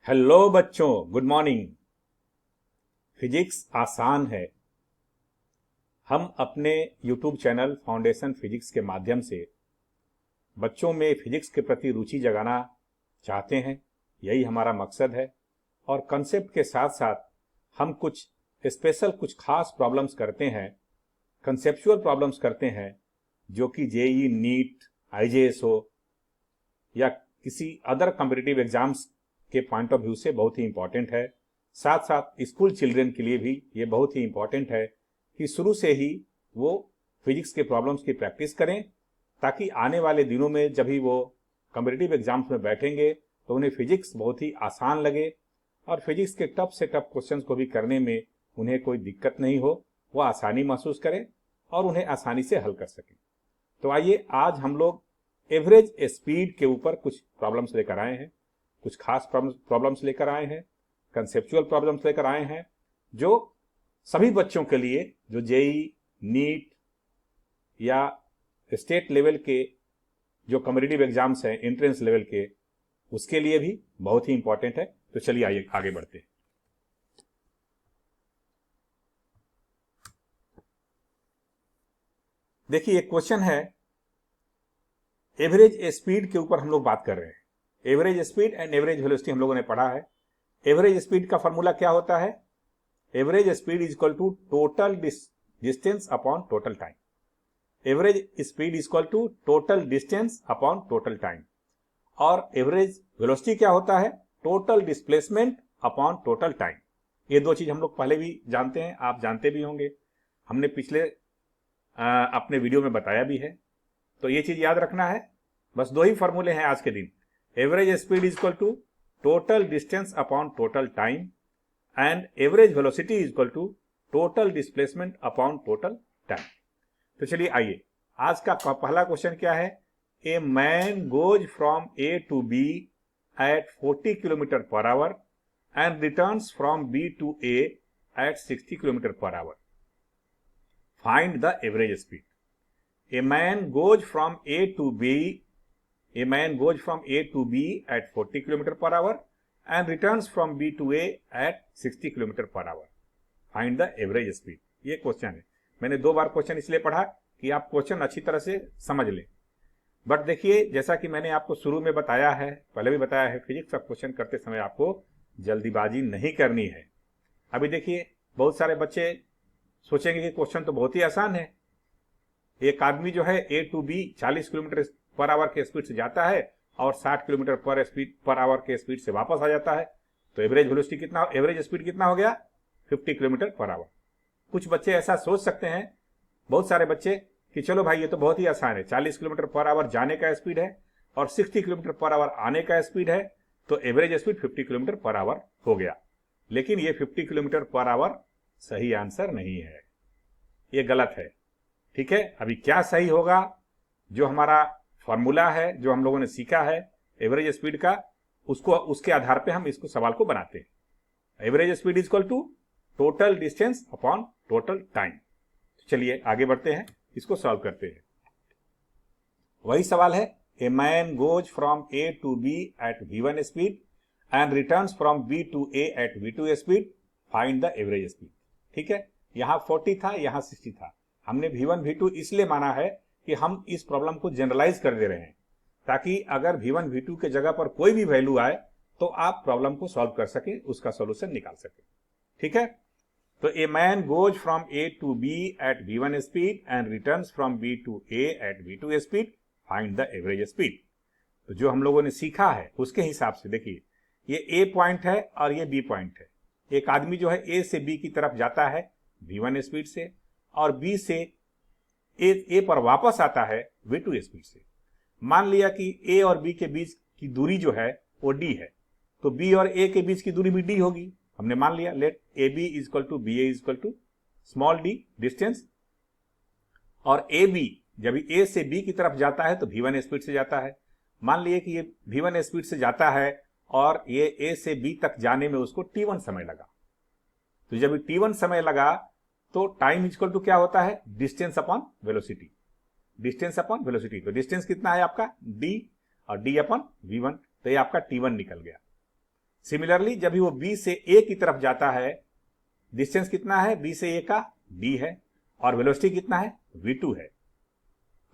Hello बच्चों, good morning. Physics आसान है। हम अपने यूट्यूब चैनल फाउंडेशन फिजिक्स के माध्यम से बच्चों में फिजिक्स के प्रति रुचि जगाना चाहते हैं। यही हमारा मकसद है। और कंसेप्ट के साथ साथ हम कुछ स्पेशल, कुछ खास प्रॉब्लम्स करते हैं, कंसेप्चुअल प्रॉब्लम्स करते हैं, जो कि जेई, नीट, आईजेएस हो या किसी अदर कॉम्पिटिटिव एग्जाम्स के पॉइंट ऑफ व्यू से बहुत ही इंपॉर्टेंट है। साथ साथ स्कूल चिल्ड्रन के लिए भी ये बहुत ही इंपॉर्टेंट है कि शुरू से ही वो फिजिक्स के प्रॉब्लम्स की प्रैक्टिस करें, ताकि आने वाले दिनों में जब भी वो कॉम्पिटिटिव एग्जाम्स में बैठेंगे तो उन्हें फिजिक्स बहुत ही आसान लगे और फिजिक्स के टफ से टफ क्वेश्चंस को भी करने में उन्हें कोई दिक्कत नहीं हो, वो आसानी महसूस करें और उन्हें आसानी से हल कर सकें। तो आइए आज हम लोग एवरेज स्पीड के ऊपर कुछ प्रॉब्लम्स लेकर आए हैं, कुछ खास प्रॉब्लम्स लेकर आए हैं, कंसेप्चुअल प्रॉब्लम्स लेकर आए हैं, जो सभी बच्चों के लिए जो जेई, नीट या स्टेट लेवल के जो कॉम्पिटिटिव एग्जाम्स हैं, एंट्रेंस लेवल के, उसके लिए भी बहुत ही इंपॉर्टेंट है। तो चलिए आइए आगे बढ़ते हैं। देखिए, एक क्वेश्चन है, एवरेज स्पीड के ऊपर हम लोग बात कर रहे हैं। Average speed and average velocity हम लोगों ने पढ़ा है। एवरेज स्पीड का फॉर्मूला क्या होता है? Average speed is equal to total distance upon total time. Average speed is equal to total distance upon total time. और एवरेज वेलोसिटी क्या होता है? Total displacement upon total time. ये दो चीज हम लोग पहले भी जानते हैं, आप जानते भी होंगे, हमने पिछले अपने वीडियो में बताया भी है। तो ये चीज याद रखना है। बस दो ही फॉर्मूले हैं आज के दिन। Average speed is equal to total distance upon total time and average velocity is equal to total displacement upon total time. तो चलिए आइए, आज का पहला क्वेश्चन क्या है? A man goes from A to B at 40 kilometre per hour and returns from B to A at 60 kilometre per hour. Find the average speed. A man goes from A to B. A man goes from A to B at 40 km per hour and returns from B to A at 60 km per hour. Find the average speed. ये question है। मैंने दो बार question इसलिए पढ़ा कि आप question अच्छी तरह से समझ लें। बट देखिए, जैसा कि मैंने आपको शुरू में बताया है, पहले भी बताया है, फिजिक्स का क्वेश्चन करते समय आपको जल्दीबाजी नहीं करनी है। अभी देखिए, बहुत सारे बच्चे सोचेंगे कि क्वेश्चन तो बहुत ही आसान है। एक आदमी जो है A to B 40 kilometre per hour के स्पीड से जाता है और 60 किलोमीटर पर आवर के स्पीड से वापस आ जाता है। तो एवरेज वेलोसिटी कितना, एवरेज स्पीड कितना हो गया? 50 किलोमीटर पर आवर। कुछ बच्चे ऐसा सोच सकते हैं, बहुत सारे बच्चे, कि चलो भाई ये तो बहुत ही आसान है, 40 किलोमीटर पर आवर जाने का स्पीड है और 60 किलोमीटर पर आवर आने का स्पीड है, तो average speed 50 kilometre per our हो गया। लेकिन ये 50 किलोमीटर पर आवर सही आंसर नहीं है, ये गलत है। ठीक है, अभी क्या सही होगा? जो हमारा फॉर्मूला है, जो हम लोगों ने सीखा है एवरेज स्पीड का, उसको, उसके आधार पे हम इसको सवाल को बनाते हैं। Average speed is equal to total distance upon total time. चलिए आगे बढ़ते हैं, इसको सॉल्व करते हैं। वही सवाल है, a man goes from A to B at v1 speed and returns from b to a at v2 speed. Find the average speed. ठीक है, यहां 40 था, यहां 60 था। हमने v1 v2 इसलिए माना है कि हम इस प्रॉब्लम को जनरलाइज कर दे रहे हैं, ताकि अगर v1 v2 के जगह पर कोई भी वैल्यू आए तो आप प्रॉब्लम को सॉल्व कर सके, उसका सॉल्यूशन निकाल सके। ठीक है, तो a man goes from A to B at v1 speed and returns from b to a at v2 speed. Find the average speed. तो जो हम लोगों ने सीखा है उसके हिसाब से देखिए, ये ए पॉइंट है और ये बी पॉइंट है। एक आदमी जो है ए से बी की तरफ जाता है v1 स्पीड से और बी से ए पर वापस आता है v2 स्पीड से। मान लिया कि ए और बी के बीच की दूरी जो है वो डी है, तो बी और ए के बीच की दूरी भी डी होगी। हमने मान लिया, let A B is equal to B A is equal to small d distance. और ए बी जब ए से बी की तरफ जाता है तो v1 स्पीड से जाता है। मान लिए कि ये v1 स्पीड से जाता है और ये ए से बी तक जाने में उसको t1 समय लगा। तो जब t1 समय लगा तो टाइम इक्वल टू क्या होता है? Distance upon velocity. Distance upon velocity, तो डिस्टेंस कितना है आपका? d, और d अपॉन v1, तो ये आपका t1 निकल गया। सिमिलरली जब भी वो बी से ए की तरफ जाता है, डिस्टेंस कितना है बी से ए का, डी है, और वेलोसिटी कितना है v2 है।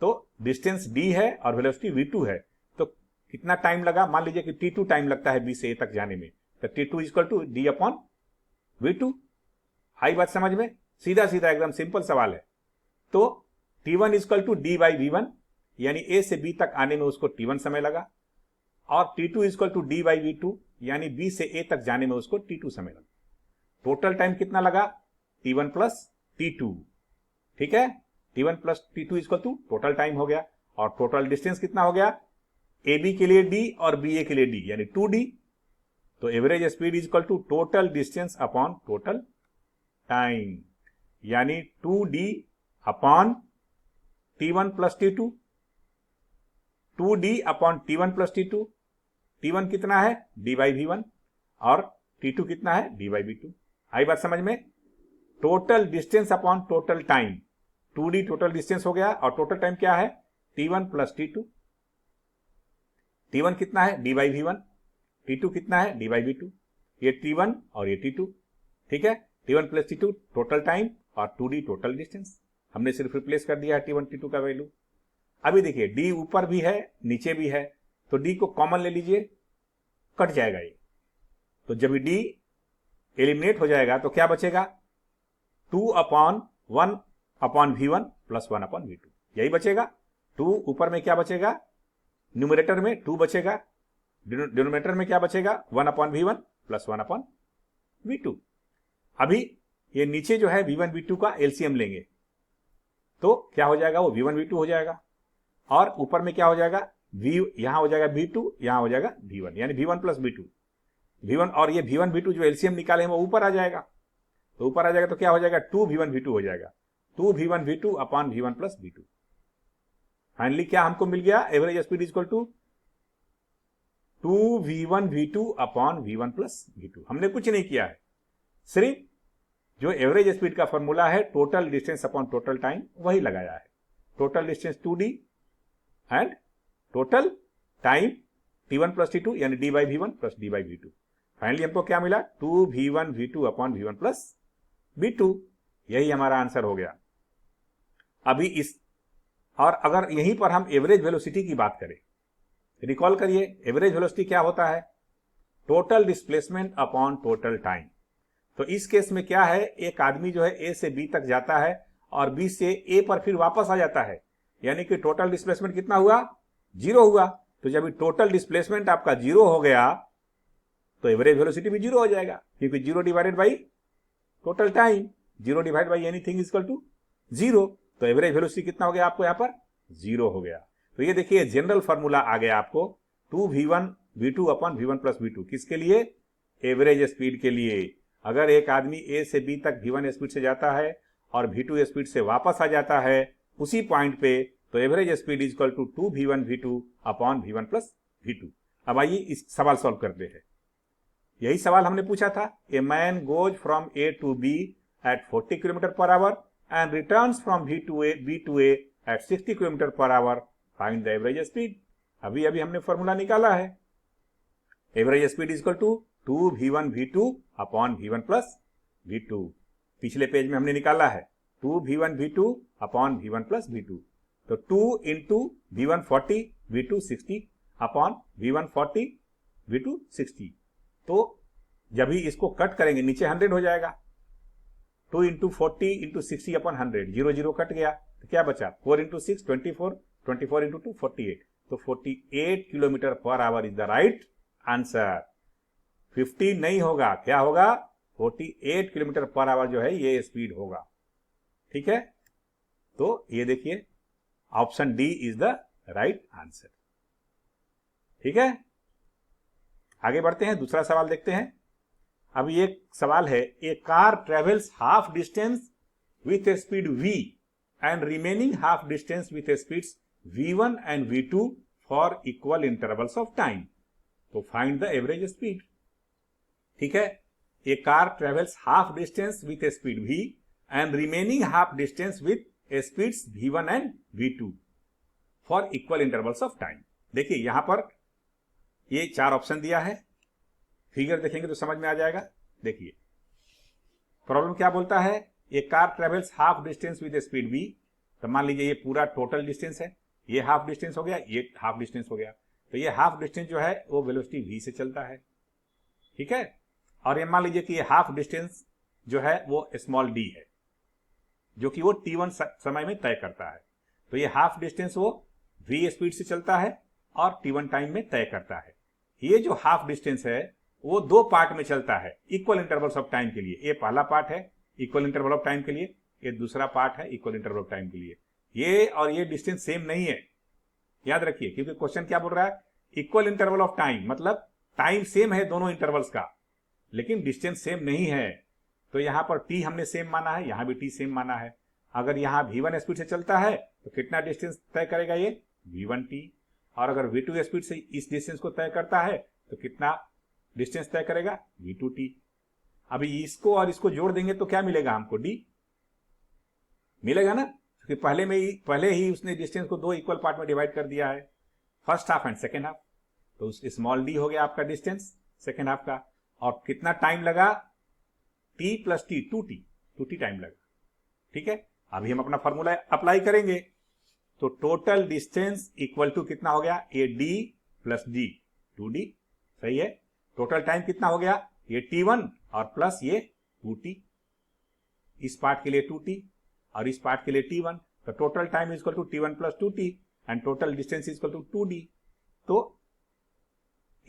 तो डिस्टेंस d है और वेलोसिटी v2 है, तो कितना टाइम लगा, मान लीजिए कि t2 टाइम लगता है b से a तक जाने में, तो t2 equal to d upon v2। आई बात समझ में, सीधा सीधा एकदम सिंपल सवाल है। तो t1 equal to d by v1, यानी a से b तक आने में उसको t1 समय लगा, और t2 equal to d by v2, यानी b से a तक जाने में उसको t2 समय लगा। टोटल टाइम कितना लगा, t1 प्लस t2, ठीक है, t1 plus t2 equal to total time हो गया, और टोटल डिस्टेंस कितना हो गया, ab के लिए d और ba के लिए d, यानी 2d। तो average speed is equal to total distance upon total time, यानी 2d upon t1 plus t2, 2d upon t1 plus t2, t1 कितना है d बाई v1 और t2 कितना है d बाई v2। आई बात समझ में। Total distance upon total time, 2d total distance हो गया और टोटल टाइम क्या है t1 प्लस t2। t1 कितना है d बाई v1, t2 कितना है d बाई v2, ये t1 और ये t2, ठीक है, t1 plus t2 total time और 2d टोटल डिस्टेंस। हमने सिर्फ रिप्लेस कर दिया है t1 t2 का वैल्यू। अभी देखिए d ऊपर भी है नीचे भी है, तो d को कॉमन ले लीजिए, कट जाएगा ये, तो जब d एलिमिनेट हो जाएगा तो क्या बचेगा, 2 upon 1 upon v1 plus 1 upon v2, यही बचेगा। 2 ऊपर में क्या बचेगा, न्यूमरेटर में 2 बचेगा, डिनोमिनेटर में क्या बचेगा 1 upon v1 plus 1 upon v2। अभी ये नीचे जो है v1 v2 का एलसीएम लेंगे तो क्या हो जाएगा, वो v1 v2 हो जाएगा, और ऊपर में क्या हो जाएगा यहां हो जाएगा v2, यहां हो जाएगा v1, यानी v1 प्लस v2, v1 और ये v1 v2 जो एलसीएम निकाले हैं वो ऊपर आ जाएगा, तो ऊपर आ जाएगा तो क्या हो जाएगा 2 v1 v2 हो जाएगा, 2 v1 v2 upon v1 plus v2। Finally क्या हमको मिल गया, average speed equal to 2 v1 v2 upon v1 plus v2। हमने कुछ नहीं किया है, सिर्फ जो एवरेज स्पीड का फॉर्मूला है total distance upon total time वही लगाया है। Total distance 2d and total time t1 plus t2, यानी d by v1 plus d by v2। Finally हमको क्या मिला, 2 v1 v2 upon v1 plus v2, यही हमारा आंसर हो गया। अभी इस और अगर यहीं पर हम एवरेज वेलोसिटी की बात करें, रिकॉल करिए एवरेज वेलोसिटी क्या होता है, total displacement upon total time. तो इस केस में क्या है, एक आदमी जो है ए से बी तक जाता है और बी से ए पर फिर वापस आ जाता है, यानी कि टोटल डिस्प्लेसमेंट कितना हुआ, 0 हुआ। तो जब टोटल डिस्प्लेसमेंट आपका 0 हो गया तो एवरेज वेलोसिटी भी 0 हो जाएगा, क्योंकि 0 divided by total time, 0 divide by anything is equal to 0। तो एवरेज वेलोसिटी कितना हो गया आपको यहाँ पर, 0 हो गया। तो ये देखिए जनरल फॉर्मूला आ गया आपको 2 v1 v2 upon v1 plus v2, किसके लिए, एवरेज स्पीड के लिए। अगर एक आदमी ए से बी तक v1 स्पीड से जाता है और v2 स्पीड से वापस आ जाता है उसी पॉइंट पे, तो average speed is equal to 2 v1 v2 upon v1 plus v2। अब आइए इस सवाल सॉल्व करते हैं। यही सवाल हमने पूछा था, a man goes from A to B at 40 kilometre per hour and returns from B to A at 60 kilometre per hour, find the average speed. अभी अभी हमने फॉर्मूला निकाला है, average speed is equal to 2 v1 v2 upon v1 plus v2। पिछले page में हमने निकाला है 2 v1 v2 upon v1 plus v2, तो 2 into v1 40 v2 60 upon v1 40 v2 60। तो जब ही इसको कट करेंगे नीचे 100 हो जाएगा, 2 इंटू 40 इंटू 60 अपॉन 100, 0 0 कट गया, तो क्या बचा 4 इंटू 6 24, 24 इंटू 2 48, तो 48 kilometre per our is the right answer. 50 नहीं होगा, क्या होगा 48 किलोमीटर पर आवर जो है ये स्पीड होगा, ठीक है। तो ये देखिए option D is the right answer, ठीक है। आगे बढ़ते हैं, दूसरा सवाल देखते हैं। अभी एक सवाल है, a car travels half distance with a speed v and remaining half distance with a speeds v1 and v2 for equal intervals of time, तो फाइंड द एवरेज स्पीड। ठीक है, a car travels half distance with a speed v and remaining half distance with a speeds v1 and v2 for equal intervals of time. देखिए यहां पर ये 4 option दिया है, figure देखेंगे तो समझ में आ जाएगा। देखिए प्रॉब्लम क्या बोलता है, a car travels half distance with speed v। तो मान लीजिए ये पूरा टोटल डिस्टेंस है, ये हाफ डिस्टेंस हो गया, ये हाफ डिस्टेंस हो गया, तो ये हाफ डिस्टेंस जो है वो वेलोसिटी v से चलता है, ठीक है। और ये मान लीजिए कि ये हाफ डिस्टेंस जो है वो स्मॉल d है, जो कि वो t1 समय में तय करता है। तो ये हाफ डिस्टेंस वो v स्पीड से चलता है और t1 टाइम में तय करता है। ये जो हाफ डिस्टेंस है वो दो पार्ट में चलता है इक्वल इंटरवल्स ऑफ टाइम के लिए। ये पहला पार्ट है इक्वल इंटरवल ऑफ टाइम के लिए, ये दूसरा पार्ट है इक्वल इंटरवल ऑफ टाइम के लिए। ये और ये डिस्टेंस सेम नहीं है, याद रखिए, क्योंकि क्वेश्चन क्या बोल रहा है, इक्वल इंटरवल ऑफ टाइम, मतलब टाइम सेम है दोनों इंटरवल्स का, लेकिन डिस्टेंस सेम नहीं है। तो यहां पर t हमने सेम माना है, यहां भी t सेम माना है। अगर यहां v1 स्पीड से चलता है तो कितना डिस्टेंस तय करेगा ये v1t, और अगर v2 स्पीड से इस डिस्टेंस को तय करता है तो कितना डिस्टेंस तय करेगा v2t। अभी इसको और इसको जोड़ देंगे तो क्या मिलेगा हमको, d मिलेगा ना, क्योंकि पहले ही उसने डिस्टेंस को दो इक्वल पार्ट में डिवाइड कर दिया है, first half and second half. तो स्मॉल d हो गया आपका डिस्टेंस सेकेंड हाफ का, और कितना टाइम लगा, t plus T, 2t time लगा, ठीक है। अभी हम अपना फॉर्मूला अप्लाई करेंगे, तो टोटल डिस्टेंस इक्वल टू कितना हो गया, ये d प्लस d, 2d, सही है। टोटल टाइम कितना हो गया, ये t1 और प्लस ये 2t, इस पार्ट के लिए 2t और इस पार्ट के लिए t1। तो total time is equal to t1 plus 2t and total distance is equal to 2d। तो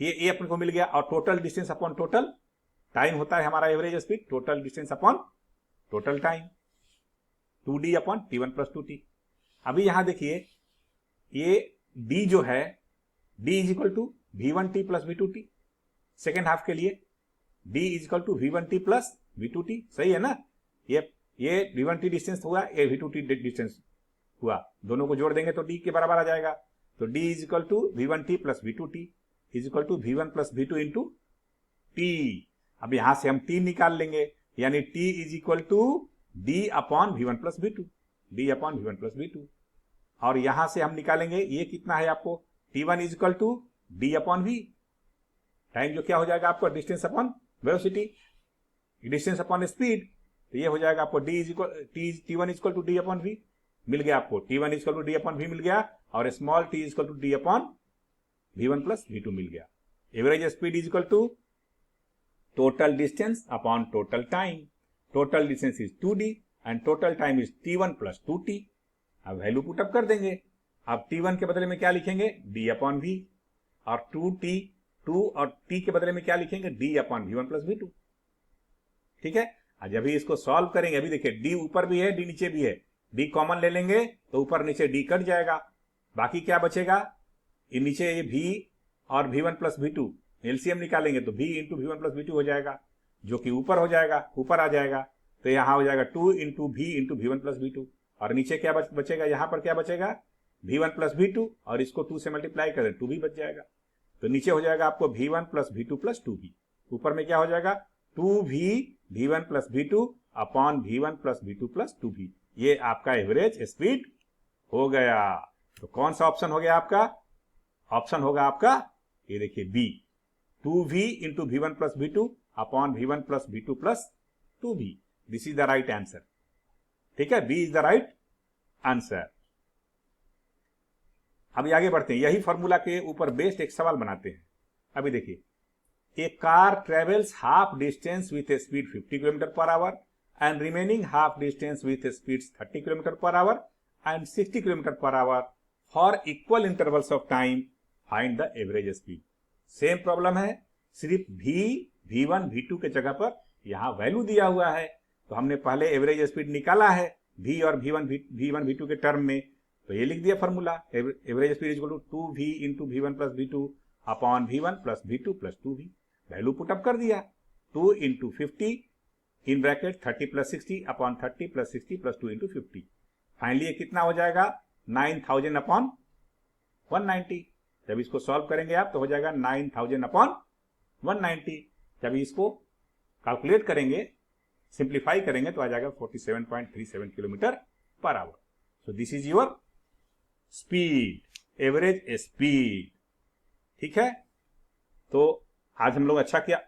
ये अपन को मिल गया, और total distance upon total time होता है हमारा average speed, total distance upon total time, 2d upon t1 plus 2t। अभी यहां देखिए ये d जो है, d is equal to v1t plus v2t, second half के लिए d is equal to v1t plus v2t, सही है ना। ये v1t डिस्टेंस हुआ, ये v2t डिस्टेंस हुआ, दोनों को जोड़ देंगे तो d के बराबर आ जाएगा। तो d is equal to v1t plus v2t is equal to v1 plus v2 into t। अब यहां से हम t निकाल लेंगे, यानी t is equal to d upon v1 plus v2, d upon v1 plus v2। और यहां से हम निकालेंगे ये कितना है आपको, t1 is equal to d upon v, time जो क्या हो जाएगा आपको, distance upon velocity, distance upon speed. तो ये हो जाएगा आपको d is equal t1 is equal to d upon v मिल गया आपको, t1 is equal to d upon v मिल गया, और small t is equal to d upon v1 plus v2 मिल गया। Average speed is equal to total distance upon total time, total distance is 2d and total time is t1 plus 2t। अब value put up कर देंगे, अब t1 के बदले में क्या लिखेंगे, d अपॉन v, और 2 और t के बदले में क्या लिखेंगे, d upon v1 plus v2, ठीक है। आज अभी इसको सॉल्व करेंगे, अभी देखिए d ऊपर भी है d नीचे भी है, d कॉमन ले लेंगे तो ऊपर नीचे d कट जाएगा, बाकी क्या बचेगा, ये नीचे ये v और v1 प्लस v2 एलसीएम निकालेंगे तो v into v1 plus v2 हो जाएगा, जो कि ऊपर हो जाएगा, ऊपर आ जाएगा, तो यहां हो जाएगा 2 into v into v1 plus v2, और नीचे क्या बचेगा, यहां पर क्या बचेगा, v1 प्लस v2, और इसको 2 से मल्टीप्लाई करें 2v बच जाएगा। तो नीचे हो जाएगा आपको v1 plus v2 plus 2v, ऊपर में क्या हो जाएगा 2v v1 plus v2 upon v1 plus v2 plus 2v। ये आपका एवरेज स्पीड हो गया। तो कौन सा ऑप्शन हो गया आपका, ऑप्शन होगा आपका ये देखिए B, 2v into v1 plus v2 upon v1 plus v2 plus 2v। This is the right answer, ठीक है, B is the right answer. अभी आगे बढ़ते हैं, यही फॉर्मूला के ऊपर बेस्ड एक सवाल बनाते हैं। अभी देखिए, a car travels half distance with a speed 50 kilometre per hour and remaining half distance with a speed 30 kilometre per hour and 60 kilometre per hour for equal intervals of time, find the average speed. Same problem है, सिर्फ v1 v2 के जगह पर यहां value दिया हुआ है, तो हमने पहले एवरेज स्पीड निकाला है v और v1 v2 के टर्म में, तो ये लिख दिया formula, average speed equal to 2v into v1 plus v2 upon v1 plus v2 plus 2v। Value put up कर दिया, 2 into 50 in bracket 30 plus 60 upon 30 plus 60 plus 2 into 50। Finally ये कितना हो जाएगा, 9000 अपॉन 190। जब इसको सॉल्व करेंगे आप तो हो जाएगा 9000 अपॉन 190। जब इसको कैलकुलेट करेंगे, सिंप्लीफाई करेंगे तो आ जाएगा 47.37 kilometre per our. So this is your speed, average speed, ठीक है। तो आज हम लोग अच्छा किया,